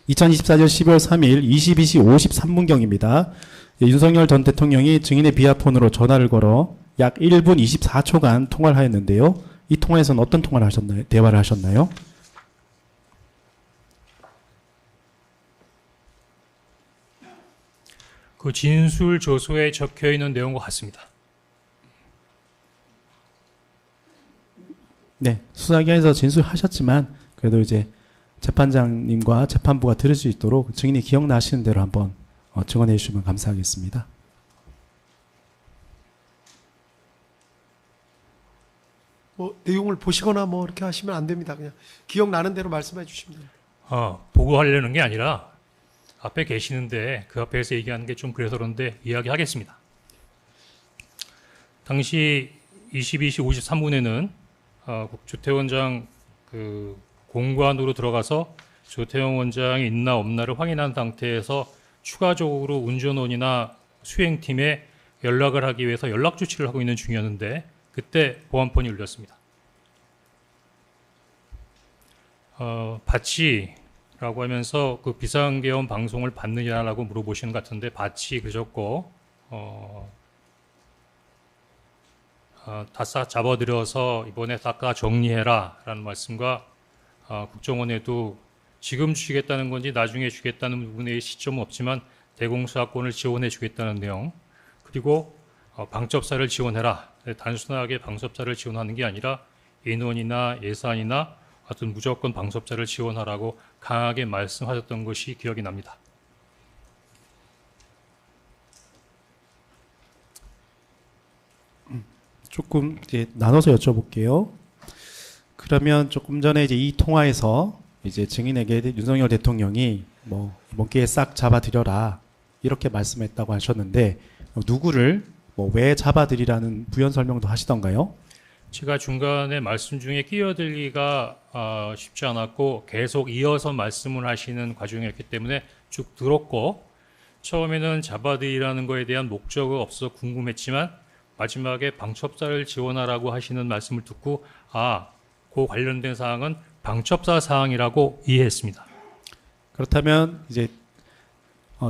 2024년 12월 3일 22시 53분경입니다. 윤석열 전 대통령이 증인의 비아폰으로 전화를 걸어 약 1분 24초간 통화를 하였는데요. 이 통화에서는 어떤 통화를 하셨나요? 대화를 하셨나요? 그 진술 조서에 적혀 있는 내용과 같습니다. 네, 수사기관에서 진술하셨지만 그래도 이제 재판장님과 재판부가 들을 수 있도록 증인이 기억나시는 대로 한번 증언해 주시면 감사하겠습니다. 뭐 내용을 보시거나 뭐 이렇게 하시면 안 됩니다. 그냥 기억나는 대로 말씀해 주시면 됩니다. 보고하려는 게 아니라 앞에 계시는데 그 앞에서 얘기하는 게 좀 그래서 그런데 이야기하겠습니다. 당시 22시 53분에는 조태원장 그 공관으로 들어가서 조태원 원장이 있나 없나를 확인한 상태에서 추가적으로 운전원이나 수행팀에 연락을 하기 위해서 연락 조치를 하고 있는 중이었는데 그때 보안폰이 울렸습니다. 바치라고 하면서 그 비상계엄 방송을 받느냐라고 물어보시는 것 같은데 바치 그저고 다 잡아들여서 이번에 닦아 정리해라 라는 말씀과 국정원에도 지금 주겠다는 건지 나중에 주겠다는 부분의 시점은 없지만 대공수사권을 지원해 주겠다는 내용 그리고 방첩사를 지원해라. 단순하게 방첩사를 지원하는 게 아니라 인원이나 예산이나 어떤 무조건 방첩사를 지원하라고 강하게 말씀하셨던 것이 기억이 납니다. 조금 이제 나눠서 여쭤볼게요. 그러면 조금 전에 이제 이 통화에서 이제 증인에게 윤석열 대통령이 뭐 이번 기회에 싹 잡아들여라 이렇게 말씀했다고 하셨는데 누구를 뭐 왜 잡아들이라는 부연 설명도 하시던가요? 제가 중간에 말씀 중에 끼어들기가 쉽지 않았고 계속 이어서 말씀을 하시는 과정이었기 때문에 쭉 들었고 처음에는 잡아들이라는 거에 대한 목적은 없어 궁금했지만 마지막에 방첩사를 지원하라고 하시는 말씀을 듣고 그 관련된 사항은 방첩사 사항이라고 이해했습니다. 그렇다면 이제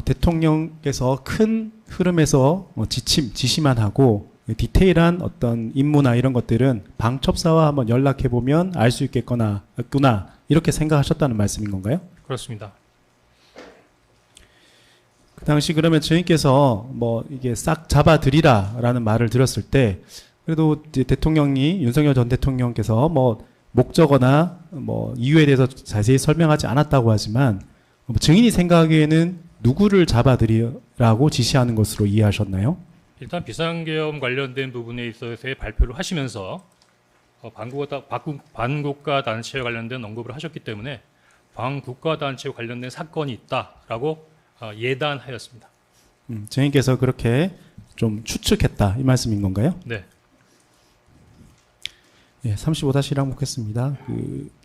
대통령께서 큰 흐름에서 지시만 하고 디테일한 어떤 임무나 이런 것들은 방첩사와 한번 연락해 보면 알 수 있겠구나 이렇게 생각하셨다는 말씀인 건가요? 그렇습니다. 그 당시 그러면 증인께서 뭐 이게 싹 잡아들이라라는 말을 들었을 때 그래도 이제 대통령이 윤석열 전 대통령께서 뭐 목적어나 뭐 이유에 대해서 자세히 설명하지 않았다고 하지만 증인이 생각하기에는 누구를 잡아들이라고 지시하는 것으로 이해하셨나요? 일단 비상계엄 관련된 부분에 있어서의 발표를 하시면서 반국가 단체와 관련된 언급을 하셨기 때문에 반국가 단체와 관련된 사건이 있다라고 예단하였습니다. 증인께서 그렇게 좀 추측했다 이 말씀인 건가요? 네. 예, 35-1 보겠습니다.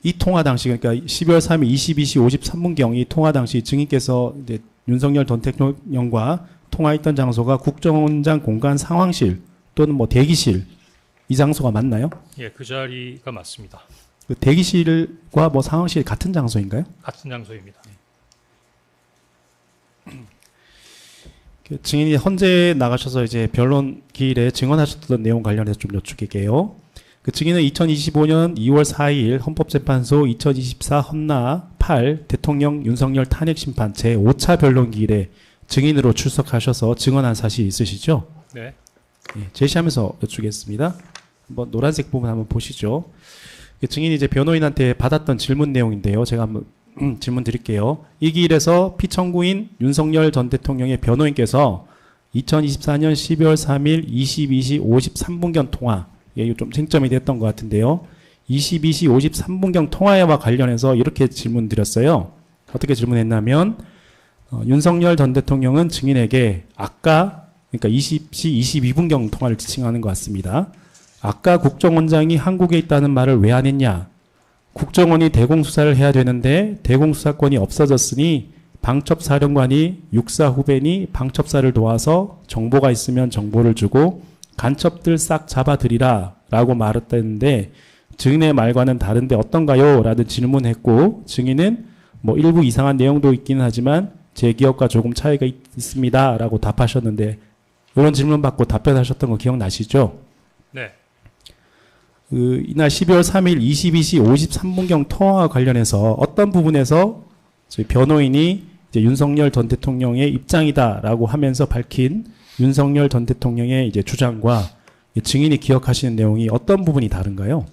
이 통화 당시 그러니까 12월 3일 22시 53분경 이 통화 당시 증인께서 이제 윤석열 전 대통령과 통화했던 장소가 국정원장 공간 상황실 또는 뭐 대기실 이 장소가 맞나요? 예, 그 자리가 맞습니다. 그 대기실과 뭐 상황실 같은 장소인가요? 같은 장소입니다. 증인이 헌재 나가셔서 이제 변론 기일에 증언하셨던 내용 관련해서 좀 여쭙게요. 그 증인은 2025년 2월 4일 헌법재판소 2024 헌나 8 대통령 윤석열 탄핵심판 제5차 변론 기일에 증인으로 출석하셔서 증언한 사실이 있으시죠? 네. 예, 제시하면서 여쭙겠습니다. 한번 노란색 부분 한번 보시죠. 증인이 이제 변호인한테 받았던 질문 내용인데요. 제가 한번 질문 드릴게요. 이 기일에서 피청구인 윤석열 전 대통령의 변호인께서 2024년 12월 3일 22시 53분경 통화, 이거 좀 쟁점이 됐던 것 같은데요. 22시 53분경 통화와 관련해서 이렇게 질문 드렸어요. 어떻게 질문했냐면 윤석열 전 대통령은 증인에게 아까 그러니까 20시 22분경 통화를 지칭하는 것 같습니다. 아까 국정원장이 한국에 있다는 말을 왜 안 했냐? 국정원이 대공수사를 해야 되는데 대공수사권이 없어졌으니 방첩사령관이 육사 후배니 방첩사를 도와서 정보가 있으면 정보를 주고 간첩들 싹 잡아들이라 라고 말했다는데 증인의 말과는 다른데 어떤가요? 라는 질문했고 증인은 뭐 일부 이상한 내용도 있기는 하지만 제 기억과 조금 차이가 있습니다라고 답하셨는데 이런 질문 받고 답변하셨던 거 기억나시죠? 네. 이날 12월 3일 22시 53분경 통화와 관련해서 어떤 부분에서 저희 변호인이 이제 윤석열 전 대통령의 입장이다라고 하면서 밝힌 윤석열 전 대통령의 이제 주장과 증인이 기억하시는 내용이 어떤 부분이 다른가요?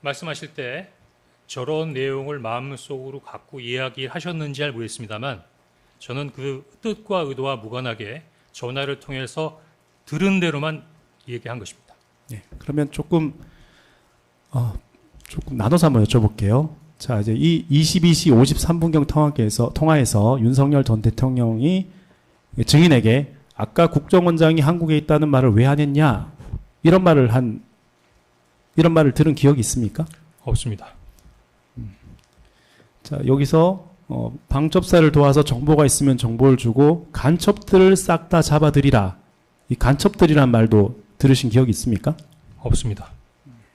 말씀하실 때 저런 내용을 마음속으로 갖고 이야기하셨는지 잘 모르겠습니다만 저는 그 뜻과 의도와 무관하게 전화를 통해서 들은 대로만 얘기한 것입니다. 네, 그러면 조금 나눠서 한번 여쭤볼게요. 자, 이제 이 22시 53분경 통화에서 윤석열 전 대통령이 증인에게 아까 국정원장이 한국에 있다는 말을 왜 안 했냐 이런 말을 들은 기억이 있습니까? 없습니다. 자, 여기서 방첩사를 도와서 정보가 있으면 정보를 주고 간첩들을 싹 다 잡아들이라. 이 간첩들이란 말도 들으신 기억이 있습니까? 없습니다.